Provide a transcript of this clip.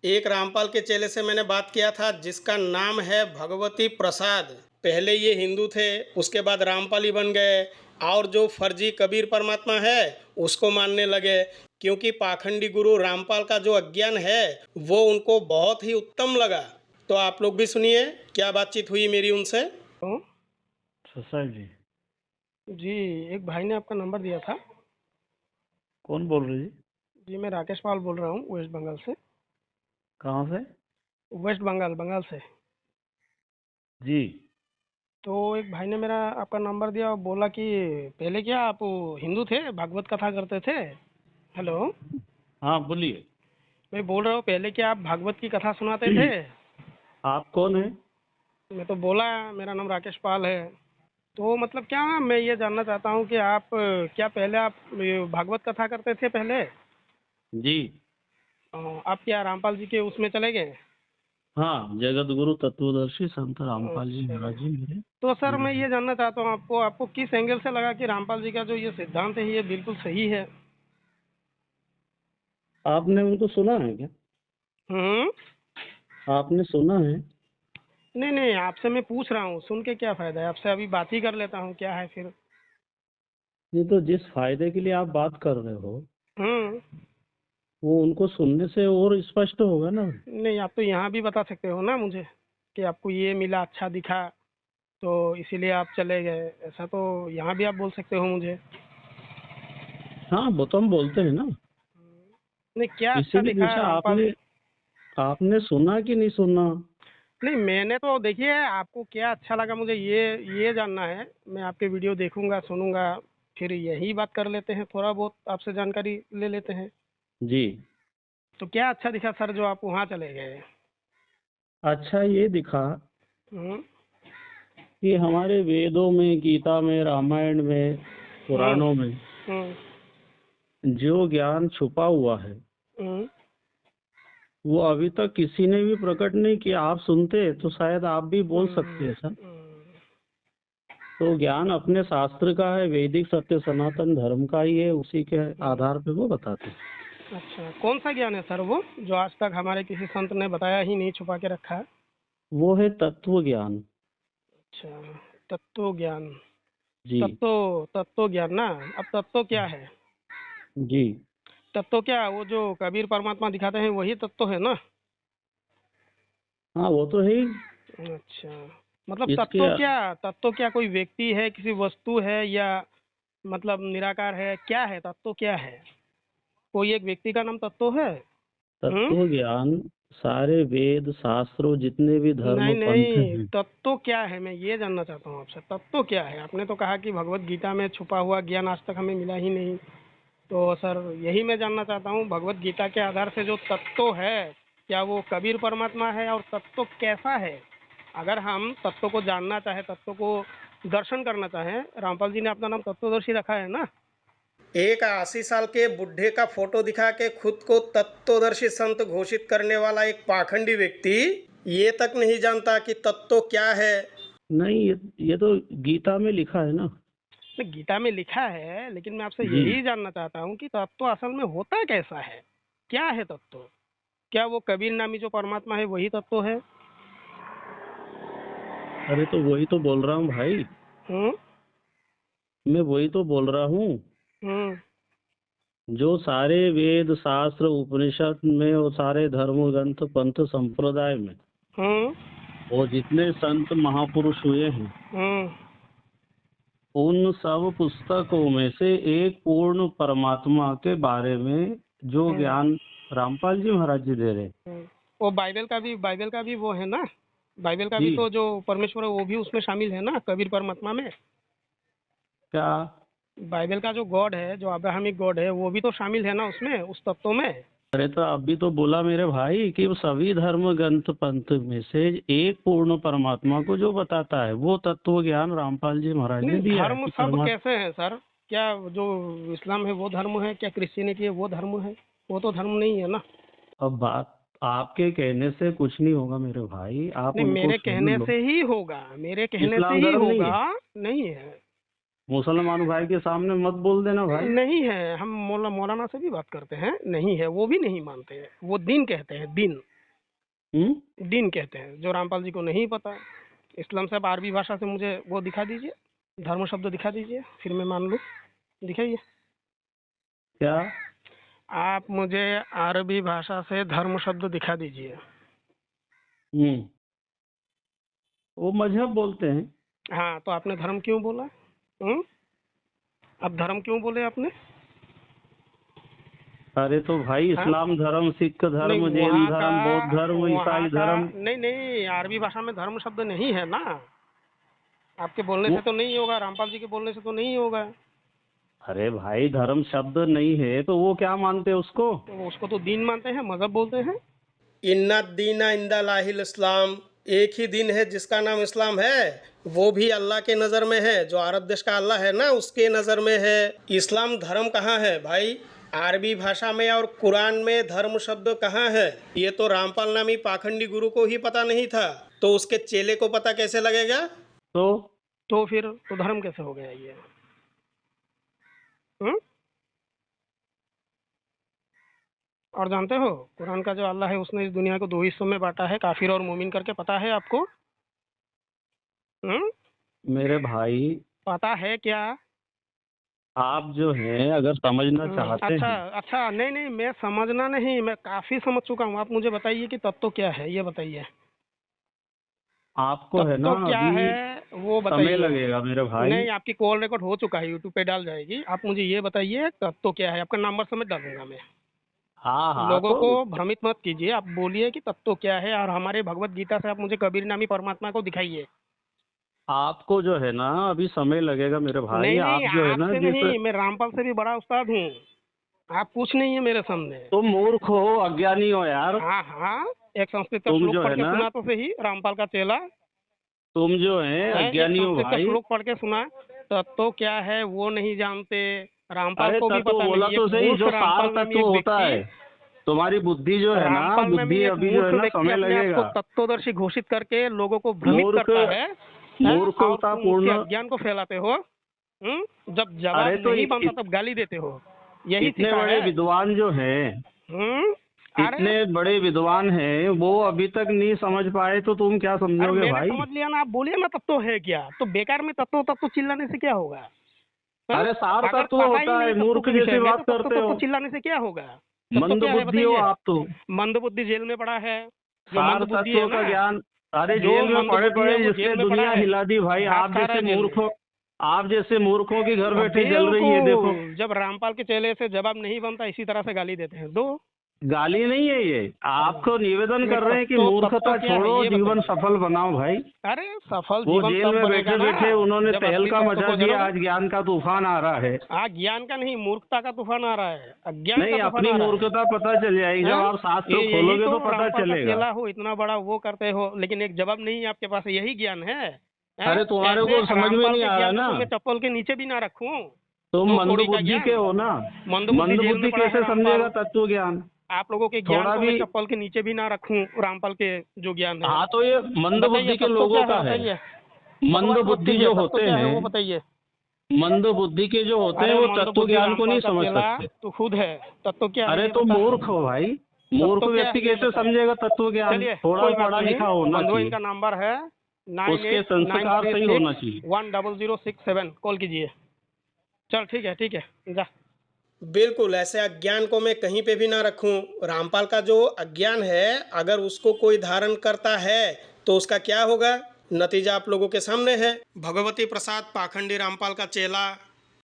एक रामपाल के चेले से मैंने बात किया था जिसका नाम है भगवती प्रसाद। पहले ये हिंदू थे, उसके बाद रामपाली बन गए और जो फर्जी कबीर परमात्मा है उसको मानने लगे, क्योंकि पाखंडी गुरु रामपाल का जो अज्ञान है वो उनको बहुत ही उत्तम लगा। तो आप लोग भी सुनिए क्या बातचीत हुई मेरी उनसे। तो ससाई जी। जी, एक भाई ने आपका नंबर दिया था। कौन बोल रही जी? जी, मैं राकेश पाल बोल रहा हूँ वेस्ट बंगाल से। कहाँ से? वेस्ट बंगाल बंगाल से। जी। तो एक भाई ने मेरा आपका नंबर दिया और बोला कि पहले क्या आप हिंदू थे, भागवत कथा करते थे। हेलो, हाँ बोलिए। मैं बोल रहा हूँ पहले क्या आप भागवत की कथा सुनाते थे। आप कौन है? मैं तो बोला मेरा नाम राकेश पाल है। तो मतलब क्या मैं ये जानना चाहता हूँ कि आप क्या पहले आप भागवत कथा करते थे पहले। जी। आप क्या रामपाल जी के उसमें चले गए। हाँ, जगत गुरु तत्वदर्शी संत रामपाल जी अच्छा, महाराज जी मेरे तो सर गुरु मैं जी। ये जानना चाहता हूँ आपको आपको किस एंगल से लगा कि रामपाल जी का जो ये सिद्धांत है ये बिल्कुल सही है। आपने उनको सुना है क्या? हम्म। आपने सुना है? नहीं नहीं, आपसे मैं पूछ रहा हूँ, सुन के क्या फायदा है, आपसे अभी बात ही कर लेता हूँ, क्या है फिर। ये तो जिस फायदे के लिए आप बात कर रहे हो हम्म। वो उनको सुनने से और स्पष्ट होगा ना। नहीं, आप तो यहाँ भी बता सकते हो ना मुझे कि आपको ये मिला, अच्छा दिखा, तो इसीलिए आप चले गए, ऐसा तो यहाँ भी आप बोल सकते हो मुझे। हाँ, वो तो हम बोलते हैं ना। नहीं, क्या अच्छा इसीलिए दिखा पूछा रामपाल आपने। जी। आपने सुना कि नहीं सुना? नहीं, मैंने तो देखिए आपको क्या अच्छा लगा मुझे ये जानना है। मैं आपके वीडियो देखूंगा, सुनूंगा, फिर यही बात कर लेते हैं, थोड़ा बहुत आपसे जानकारी ले लेते हैं। जी। तो क्या अच्छा दिखा सर जो आप वहाँ चले गए। अच्छा ये दिखा हम्म। कि हमारे वेदों में, गीता में, रामायण में, हम्म। पुराणों में हम्म। जो ज्ञान छुपा हुआ है हम्म। वो अभी तक किसी ने भी प्रकट नहीं किया। आप सुनते तो शायद आप भी बोल सकते हम्म। हैं सर। तो ज्ञान अपने शास्त्र का है, वैदिक सत्य सनातन धर्म का ही है, उसी के हम्म। आधार पे वो बताते हैं। अच्छा, कौन सा ज्ञान है सर वो जो आज तक हमारे किसी संत ने बताया ही नहीं, छुपा के रखा है। वो है तत्व ज्ञान। अच्छा, तत्व ज्ञान। जी। तत्व ज्ञान ना। अब तत्व क्या है। जी। तत्व क्या, वो जो कबीर परमात्मा दिखाते हैं वही तत्व है ना। हाँ वो तो है ही। अच्छा, मतलब इसके तत्व क्या कोई व्यक्ति है, किसी वस्तु है, या मतलब निराकार है, क्या है तत्व क्या है। कोई एक व्यक्ति का नाम तत्व है। हम्म। तत्व ज्ञान सारे वेद शास्त्रों जितने भी धर्म नहीं पंथ नहीं, हैं। तत्व क्या है मैं ये जानना चाहता हूँ आपसे, तत्व क्या है। आपने तो कहा कि भगवत गीता में छुपा हुआ ज्ञान आज तक हमें मिला ही नहीं। तो सर यही मैं जानना चाहता हूँ, भगवत गीता के आधार से जो तत्व है क्या वो कबीर परमात्मा है, और तत्व कैसा है। अगर हम तत्व को जानना चाहें, तत्व को दर्शन करना चाहें, रामपाल जी ने अपना नाम तत्वदर्शी रखा है ना। एक 80 साल के बुढ़े का फोटो दिखा के खुद को तत्वदर्शी संत घोषित करने वाला एक पाखंडी व्यक्ति ये तक नहीं जानता कि तत्व क्या है। नहीं, ये तो गीता में लिखा है ना। नहीं, गीता में लिखा है, लेकिन मैं आपसे जी। यही जानना चाहता हूँ कि तत्व असल में होता कैसा है, क्या है तत्व। क्या वो कबीर नामी जो परमात्मा है वही तत्व है। अरे तो वही तो बोल रहा हूँ भाई। हम्म। मैं वही तो बोल रहा हूँ। हम्म। जो सारे वेद शास्त्र उपनिषद में और सारे धर्म ग्रंथ पंथ संप्रदाय में हम्म। और जितने संत महापुरुष हुए हैं हम्म। उन सब पुस्तकों में से एक पूर्ण परमात्मा के बारे में जो हम्म। ज्ञान रामपाल जी महाराज जी दे रहे हैं। वो बाइबल का भी वो है ना। बाइबल का भी जी। तो जो परमेश्वर है वो भी उसमें शामिल है ना, कबीर परमात्मा में। क्या? बाइबल का जो गॉड है, जो अब्राहमिक गॉड है, वो भी तो शामिल है ना उसमें, उस तत्व में। अरे तो अभी तो बोला मेरे भाई कि वो सभी धर्म ग्रंथ पंथ में से एक पूर्ण परमात्मा को जो बताता है वो तत्व ज्ञान रामपाल जी महाराज ने नहीं, दिया है धर्म कि सब परमात्मा। कैसे हैं सर। क्या जो इस्लाम है वो धर्म है, क्या क्रिश्चियनिटी है वो धर्म है। वो तो धर्म नहीं है ना। अब बात आपके कहने से कुछ नहीं होगा मेरे भाई, आप नहीं, उनको मेरे सुन कहने लो। से ही होगा, मेरे कहने से इस्लाम ही धर्म नहीं होगा। है। नहीं है। मुसलमान भाई के सामने मत बोल देना भाई। नहीं है, हम मौलाना से भी बात करते हैं, नहीं है, वो भी नहीं मानते हैं, वो दिन कहते हैं दिन। दीन कहते हैं, जो रामपाल जी को नहीं पता। इस्लाम साहब अरबी भाषा से मुझे वो दिखा दीजिए, धर्म शब्द दिखा दीजिए, फिर मैं मान लूँ। दिखाइए। क्या? आप मुझे अरबी भाषा से धर्म शब्द दिखा दीजिए। वो मजहब बोलते हैं। हाँ, तो आपने धर्म क्यों बोला? अब धर्म क्यों बोले आपने? अरे तो भाई, हाँ? इस्लाम धर्म, सिख धर्म, नहीं, जैन वहाँ धर्म, बौद्ध धर्म, वहाँ ईसाई धर्म। नहीं, अरबी भाषा में धर्म शब्द नहीं है ना। आपके बोलने से तो नहीं होगा, रामपाल जी के बोलने से तो नहीं होगा। अरे भाई, धर्म शब्द नहीं है तो वो क्या मानते हैं उसको? तो उसको तो दीन मानते हैं, मजहब बोलते हैं। इन्ना दीना इंदलाहिल इस्लाम, एक ही दिन है जिसका नाम इस्लाम है, वो भी अल्लाह के नज़र में है। जो अरब देश का अल्लाह है ना, उसके नज़र में है। इस्लाम धर्म कहाँ है भाई? अरबी भाषा में और कुरान में धर्म शब्द कहाँ है? ये तो रामपाल नामी पाखंडी गुरु को ही पता नहीं था, तो उसके चेले को पता कैसे लगेगा? तो फिर तो धर्म कैसे हो गया ये? और जानते हो, कुरान का जो अल्लाह है उसने इस दुनिया को दो हिस्सों में बांटा है, काफिर और मोमिन करके। पता है आपको? मेरे भाई, पता है क्या? आप जो है अगर समझना चाहते अच्छा हैं। अच्छा, नहीं, मैं समझना नहीं, मैं काफी समझ चुका हूँ। आप मुझे बताइए कि तत्व क्या है, ये बताइए। आपको है ना, तत्व क्या अभी है वो समय बताइए। लगेगा मेरे भाई। नहीं, आपकी कॉल रिकॉर्ड हो चुका है, यूट्यूब पे डाल जाएगी। आप मुझे ये बताइए तत्व क्या है। आपका नंबर समेत डालूंगा मैं। हाँ, लोगों तो को भ्रमित मत कीजिए, आप बोलिए कि तत्व क्या है, और हमारे भगवत गीता से आप मुझे कबीर नामी परमात्मा को दिखाइए। आपको जो है ना अभी समय लगेगा मेरे भाई। नहीं, आप जो है ना, आपसे जैसे नहीं, मैं रामपाल से भी बड़ा उस्ताद हूँ। आप कुछ नहीं है मेरे सामने। तुम मूर्ख हो, अज्ञानी हो यार। हाँ, एक संस्कृत का तुम श्लोक जो पढ़ है के ना, सुना तो सही, रामपाल का चेला तुम जो है है। एक अज्ञानी हो संस्कृत का भाई। श्लोक पढ़ के सुना, तत्व क्या है वो नहीं जानते। रामपाल अरे को भी तत्व पता बोला नहीं। तो एक सही, मूर्ख जो सार रामपाल नामी तत्व एक होता है। व्यक्ति, तुम्हारी बुद्धि जो है ना, रामपाल नामी बुद्धि एक अभी जो मूर्ख है ना व्यक्ति समय अपने आप को लगेगा। तत्वदर्शी घोषित करके लोगों को भ्रमित मूर्ख, करता है, और मूर्खता तुम उसके पूर्ण। अज्ञान को फैलाते हो। जब जवाब अरे तो नहीं बनता तब गाली देते हो। यही इतने सिखा बड़े है। विद्वान जो हैं, अरे इतने बड़े विद्वान हैं, वो अभी तक नहीं समझ पाए तो तुम क्या समझोगे मैंने भाई? समझ लिया ना। आप बोलिए ना तत्व है क्या, तो बेकार में तत्व चिल्लाने से क्या होगा? अरे सार अगर तत्व पता ही होता नहीं है, तत्व मूर्ख के विषय जैसे में, बात तो करते हो। चिल्लाने से क्या होगा? तत्व मंद क्या है बुद्धि हो बताइए। आप तो। मंद बुद्धि जेल में पड़ा है। जो सार मंद बुद्धि तत्व है का ना, ज्ञान, अरे जो जेल में मंद पड़े बुद्धि है पड़े वो जिसने जेल में पड़ा दुनिया है। हिला दी भाई। घास आप खा रहा जैसे है जेल में। मूर्खों, आप जैसे मूर्खों की घर बैठे जल रही है, देखो। बिल्कुल, जब रामपाल के चेले से जवाब नहीं बनता इसी तरह से गाली देते हैं। दो गाली नहीं है ये, आपको निवेदन कर रहे हैं कि तत्व मूर्खता क्या है छोड़ो, ये जीवन बताइए। सफल बनाओ भाई। अरे सफल वो जीवन जेल तब में बनेगा बैठे ना, बैठे उन्होंने जब तहल असली का तत्व मचा को दिया। जानोगे। आज ज्ञान का तूफान आ रहा है। ज्ञान का नहीं, मूर्खता का तूफान आ रहा है, अज्ञान नहीं, का तूफान अपनी आ रहा है। मूर्खता पता चल जाएगी जब आप शास्त्र यही खोलोगे तो तो पता रामपाल का चलेगा। चेला हो, इतना बड़ा वो करते हो, लेकिन एक जवाब नहीं है आपके पास। यही ज्ञान है। अरे तुम्हारे ऐसे को समझ में रामपाल नहीं के आ रहा ज्ञान को ना, तो मैं चप्पल के नीचे भी ना रखूं। तुम दो मंद कौड़ी का बुद्धि ज्ञान। के हो ना। मंद मंद जेल में बुद्धि पड़ा है कैसे रामपाल। समझेगा तत्व ज्ञान? आप लोगों के ज्ञान थोड़ा को मैं भी। चप्पल के नीचे भी ना रखूं, रामपाल के जो ज्ञान है। हाँ, तो ये मंद बताइए बुद्धि के तत्व लोगों क्या का है। बताइए। मंद बकवास मत बुद्धि कीजिए, जो तत्व होते क्या है हैं, वो बताइए। मंद बुद्धि के जो होते हैं अरे वो मंद तत्व बुद्धि ज्ञान को रामपाल नहीं का समझ चेला सकते। तो खुद है। तत्व क्या है अरे ये तो बता। मूर्ख हो भाई। मूर्ख क्या व्यक्ति है ये कैसे बताओ। समझेगा तत्व ज्ञान? चलिए थोड़ा कोई बात पढ़ा नहीं, लिखा होना बंधु चाहिए, इनका नंबर है उसके संस्कार सही होना चाहिए। 9886100067। कॉल कीजिए। चल ठीक है जा। बिल्कुल, ऐसे अज्ञान को मैं कहीं पे भी ना रखूं। रामपाल का जो अज्ञान है, अगर उसको कोई धारण करता है तो उसका क्या होगा, नतीजा आप लोगों के सामने है। भगवती प्रसाद पाखंडी रामपाल का चेला